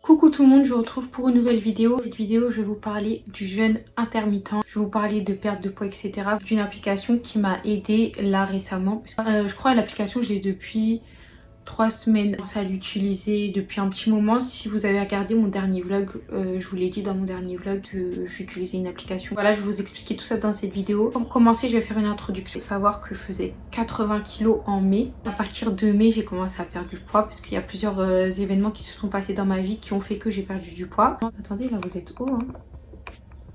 Coucou tout le monde, je vous retrouve pour une nouvelle vidéo. Cette vidéo, je vais vous parler du jeûne intermittent. Je vais vous parler de perte de poids, etc. D'une application qui m'a aidée là récemment. Je crois que l'application, je l'ai depuis 3 semaines. Je commence à l'utiliser depuis un petit moment. Si vous avez regardé mon dernier vlog, je vous l'ai dit dans mon dernier vlog que j'utilisais une application. Voilà, je vais vous expliquer tout ça dans cette vidéo. Pour commencer, je vais faire une introduction. Il faut savoir que je faisais 80 kg en mai. À partir de mai, j'ai commencé à perdre du poids parce qu'il y a plusieurs événements qui se sont passés dans ma vie qui ont fait que j'ai perdu du poids. Attendez, là vous êtes haut, hein.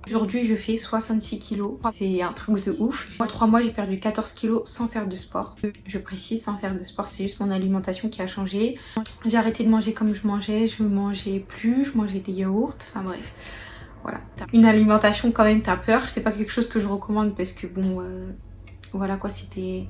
Aujourd'hui, je fais 66 kg. C'est un truc de ouf. En 3 mois, j'ai perdu 14 kg sans faire de sport. Je précise, sans faire de sport, c'est juste mon alimentation qui a changé. J'ai arrêté de manger comme je mangeais. Je mangeais plus, je mangeais des yaourts. Enfin bref, voilà. Une alimentation quand même, t'as peur. C'est pas quelque chose que je recommande parce que bon, voilà quoi, c'était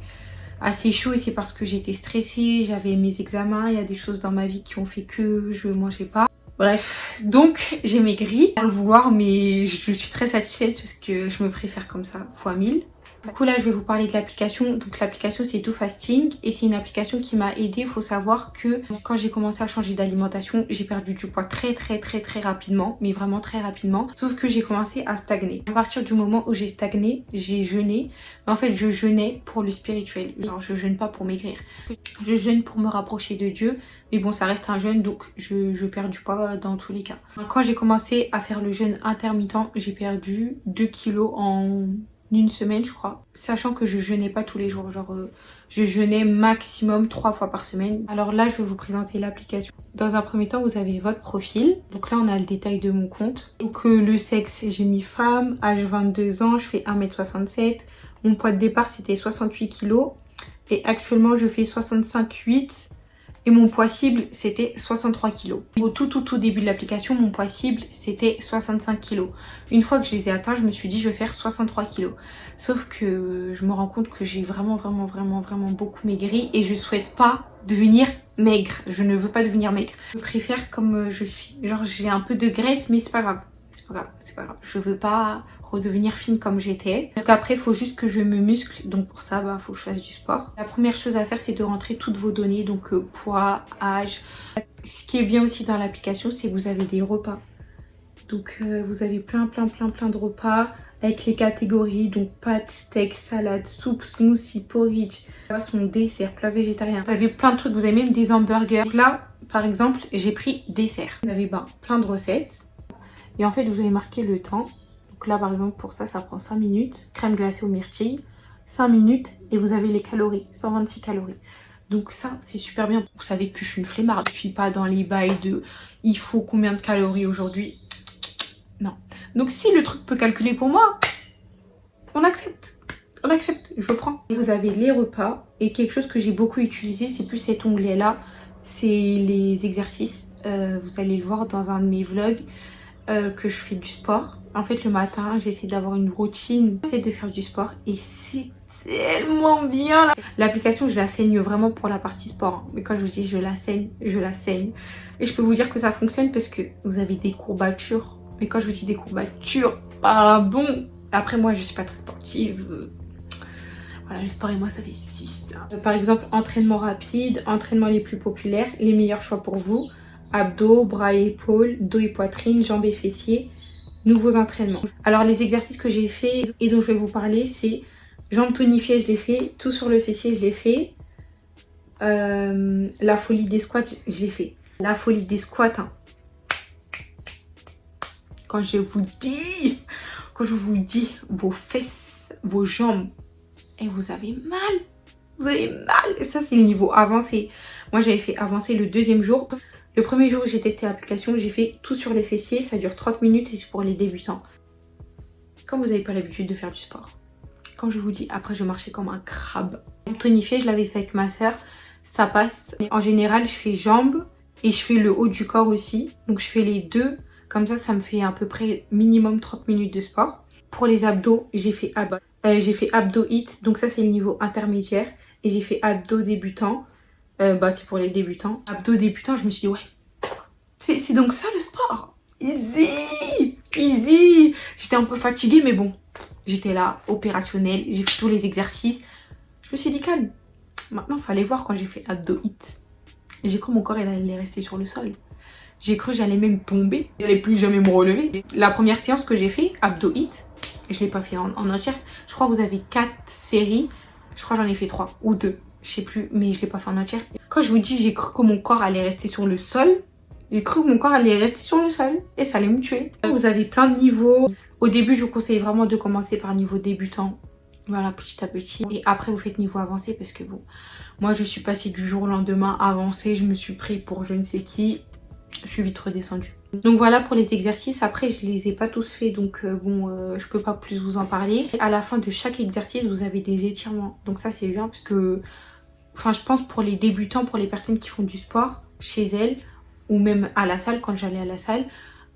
assez chaud et c'est parce que j'étais stressée. J'avais mes examens, il y a des choses dans ma vie qui ont fait que je mangeais pas. Bref, donc j'ai maigri à le vouloir, mais je suis très satisfaite parce que je me préfère comme ça, fois 1000. Du coup là je vais vous parler de l'application. Donc l'application c'est DoFasting et c'est une application qui m'a aidée. Il faut savoir que quand j'ai commencé à changer d'alimentation, j'ai perdu du poids très rapidement, mais vraiment très rapidement. Sauf que j'ai commencé à stagner. À partir du moment où j'ai stagné, j'ai jeûné. En fait je jeûnais pour le spirituel. Alors je jeûne pas pour maigrir. Je jeûne pour me rapprocher de Dieu. Mais bon, ça reste un jeûne, donc je perds du poids dans tous les cas. Quand j'ai commencé à faire le jeûne intermittent, j'ai perdu 2 kilos en une semaine, je crois. Sachant que je jeûnais pas tous les jours, genre je jeûnais maximum 3 fois par semaine. Alors là, je vais vous présenter l'application. Dans un premier temps, vous avez votre profil. Donc là, on a le détail de mon compte. Donc le sexe, j'ai mis femme, âge 22 ans, je fais 1m67. Mon poids de départ, c'était 68 kilos. Et actuellement, je fais 65,8. Et mon poids cible, c'était 63 kg. Au tout début de l'application, mon poids cible, c'était 65 kg. Une fois que je les ai atteints, je me suis dit, je vais faire 63 kg. Sauf que je me rends compte que j'ai vraiment beaucoup maigri et je souhaite pas devenir maigre. Je ne veux pas devenir maigre. Je préfère comme je suis. Genre, j'ai un peu de graisse, mais c'est pas grave. C'est pas grave. Je veux pas redevenir fine comme j'étais. Donc après, il faut juste que je me muscle. Donc pour ça, bah, faut que je fasse du sport. La première chose à faire, c'est de rentrer toutes vos données. Donc poids, âge. Ce qui est bien aussi dans l'application, c'est que vous avez des repas. Donc vous avez plein de repas avec les catégories. Donc pâtes, steak, salade, soupe, smoothie, porridge, poisson, dessert, plat végétarien. Vous avez plein de trucs. Vous avez même des hamburgers. Donc là, par exemple, j'ai pris dessert. Vous avez plein de recettes. Et en fait, vous avez marqué le temps. Donc là, par exemple, pour ça, ça prend 5 minutes. Crème glacée aux myrtilles, 5 minutes. Et vous avez les calories, 126 calories. Donc ça, c'est super bien. Vous savez que je suis une flemmarde. Je suis pas dans les bails de « il faut combien de calories aujourd'hui ?» Non. Donc si le truc peut calculer pour moi, on accepte. On accepte, je prends. Vous avez les repas. Et quelque chose que j'ai beaucoup utilisé, c'est plus cet onglet-là. C'est les exercices. Vous allez le voir dans un de mes vlogs. Que je fais du sport. En fait, le matin, j'essaie d'avoir une routine, j'essaie de faire du sport et c'est tellement bien. L'application, je la saigne vraiment pour la partie sport. Mais quand je vous dis je la saigne, je la saigne. Et je peux vous dire que ça fonctionne parce que vous avez des courbatures. Mais quand je vous dis des courbatures, pardon. Après, moi, je suis pas très sportive. Voilà, le sport et moi, ça fait 6. Par exemple, entraînement rapide, entraînement les plus populaires, les meilleurs choix pour vous. Abdos, bras et épaules, dos et poitrine, jambes et fessiers, nouveaux entraînements. Alors les exercices que j'ai fait et dont je vais vous parler, c'est jambes tonifiées, je l'ai fait, tout sur le fessier, je l'ai fait. La folie des squats, j'ai fait. La folie des squats, hein. Quand je vous dis vos fesses, vos jambes, et vous avez mal. Vous avez mal. Et ça, c'est le niveau avancé. Moi, j'avais fait avancer le 2e jour. Le premier jour où j'ai testé l'application, j'ai fait tout sur les fessiers. Ça dure 30 minutes et c'est pour les débutants. Quand vous n'avez pas l'habitude de faire du sport. Quand je vous dis, après je marchais comme un crabe. Tonifié, je l'avais fait avec ma soeur. Ça passe. En général, je fais jambes et je fais le haut du corps aussi. Donc je fais les deux. Comme ça me fait à peu près minimum 30 minutes de sport. Pour les abdos, j'ai fait abdos hit. Donc ça, c'est le niveau intermédiaire. Et j'ai fait abdos débutants. C'est pour les débutants. Abdos débutants, je me suis dit, ouais, c'est donc ça le sport. Easy, easy. J'étais un peu fatiguée, mais bon, j'étais là, opérationnelle. J'ai fait tous les exercices. Je me suis dit, calme. Maintenant, il fallait voir quand j'ai fait abdos hit. J'ai cru mon corps, il allait rester sur le sol. J'ai cru que j'allais même tomber. J'allais plus jamais me relever. La première séance que j'ai fait, abdo hit, je l'ai pas fait en entière. Je crois que vous avez 4 séries. Je crois que j'en ai fait 3 ou 2. Je sais plus, mais je l'ai pas fait en entière. Quand je vous dis, j'ai cru que mon corps allait rester sur le sol. J'ai cru que mon corps allait rester sur le sol et ça allait me tuer. Vous avez plein de niveaux. Au début, je vous conseille vraiment de commencer par niveau débutant. Voilà, petit à petit. Et après, vous faites niveau avancé parce que bon, moi, je suis passée du jour au lendemain avancé. Je me suis pris pour je ne sais qui. Je suis vite redescendue. Donc voilà pour les exercices. Après, je les ai pas tous faits, donc je peux pas plus vous en parler. À la fin de chaque exercice, vous avez des étirements. Donc ça, c'est bien parce que, enfin, je pense pour les débutants, pour les personnes qui font du sport chez elles, ou même à la salle, quand j'allais à la salle,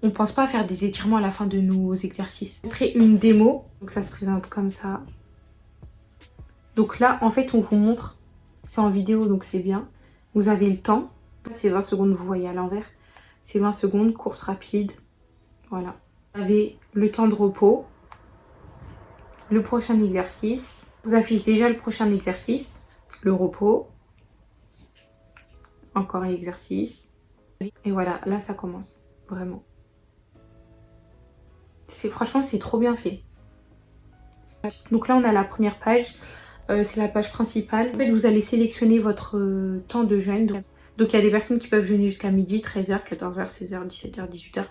on pense pas à faire des étirements à la fin de nos exercices. Après, une démo, donc ça se présente comme ça. Donc là, en fait, on vous montre, c'est en vidéo, donc c'est bien. Vous avez le temps, c'est 20 secondes, vous voyez à l'envers. C'est 20 secondes, course rapide, voilà. Vous avez le temps de repos, le prochain exercice. Vous affiche déjà le prochain exercice, le repos, encore un exercice. Et voilà, là ça commence, vraiment. Franchement, c'est trop bien fait. Donc là, on a la première page. C'est la page principale. En fait, vous allez sélectionner votre temps de jeûne. Donc, il y a des personnes qui peuvent jeûner jusqu'à midi, 13h, 14h, 16h, 17h, 18h.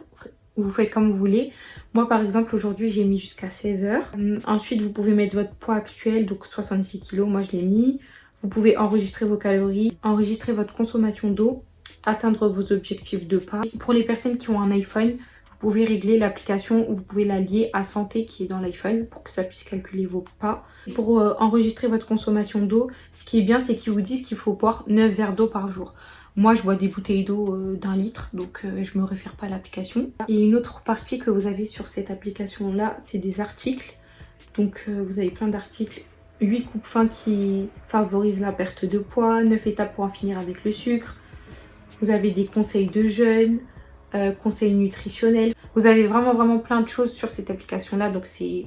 Vous faites comme vous voulez. Moi, par exemple, aujourd'hui, j'ai mis jusqu'à 16h. Ensuite, vous pouvez mettre votre poids actuel, donc 66 kg. Moi, je l'ai mis. Vous pouvez enregistrer vos calories, enregistrer votre consommation d'eau, atteindre vos objectifs de pas. Pour les personnes qui ont un iPhone, vous pouvez régler l'application ou vous pouvez la lier à Santé qui est dans l'iPhone pour que ça puisse calculer vos pas. Pour enregistrer votre consommation d'eau, ce qui est bien, c'est qu'ils vous disent qu'il faut boire 9 verres d'eau par jour. Moi, je bois des bouteilles d'eau d'1 litre, donc je me réfère pas à l'application. Et une autre partie que vous avez sur cette application-là, c'est des articles. Donc vous avez plein d'articles. 8 coupes fins qui favorisent la perte de poids, 9 étapes pour en finir avec le sucre. Vous avez des conseils de jeûne, conseils nutritionnels. Vous avez vraiment plein de choses sur cette application-là, donc c'est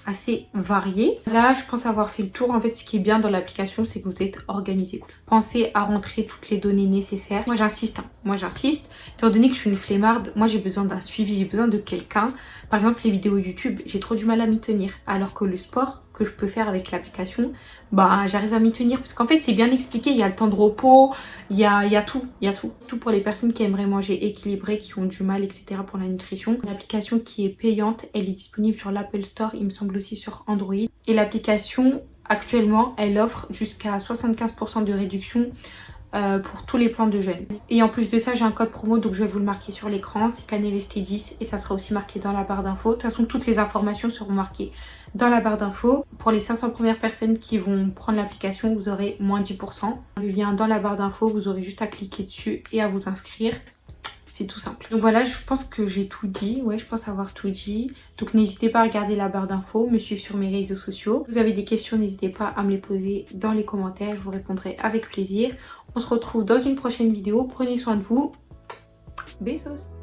assez varié. Là, je pense avoir fait le tour. En fait, ce qui est bien dans l'application, c'est que vous êtes organisé. Pensez à rentrer toutes les données nécessaires. Moi, j'insiste. Moi, j'insiste. Étant donné que je suis une flemmarde, moi, j'ai besoin d'un suivi. J'ai besoin de quelqu'un. Par exemple, les vidéos YouTube, j'ai trop du mal à m'y tenir. Alors que le sport que je peux faire avec l'application, bah, j'arrive à m'y tenir. Parce qu'en fait, c'est bien expliqué. Il y a le temps de repos. Il y a tout. Il y a tout. Tout pour les personnes qui aimeraient manger équilibré, qui ont du mal, etc. pour la nutrition. L'application qui est payante, elle est disponible sur l'Apple Store. Il me semble aussi sur Android. Et l'application, actuellement, elle offre jusqu'à 75% de réduction pour tous les plans de jeûne. Et en plus de ça, j'ai un code promo, donc je vais vous le marquer sur l'écran. C'est CanelST10 et ça sera aussi marqué dans la barre d'infos. De toute façon, toutes les informations seront marquées dans la barre d'infos. Pour les 500 premières personnes qui vont prendre l'application, vous aurez moins 10%. Le lien dans la barre d'infos, vous aurez juste à cliquer dessus et à vous inscrire. C'est tout simple. Donc voilà, je pense que j'ai tout dit. Ouais, je pense avoir tout dit. Donc n'hésitez pas à regarder la barre d'infos, me suivre sur mes réseaux sociaux. Si vous avez des questions, n'hésitez pas à me les poser dans les commentaires. Je vous répondrai avec plaisir. On se retrouve dans une prochaine vidéo. Prenez soin de vous. Bisous.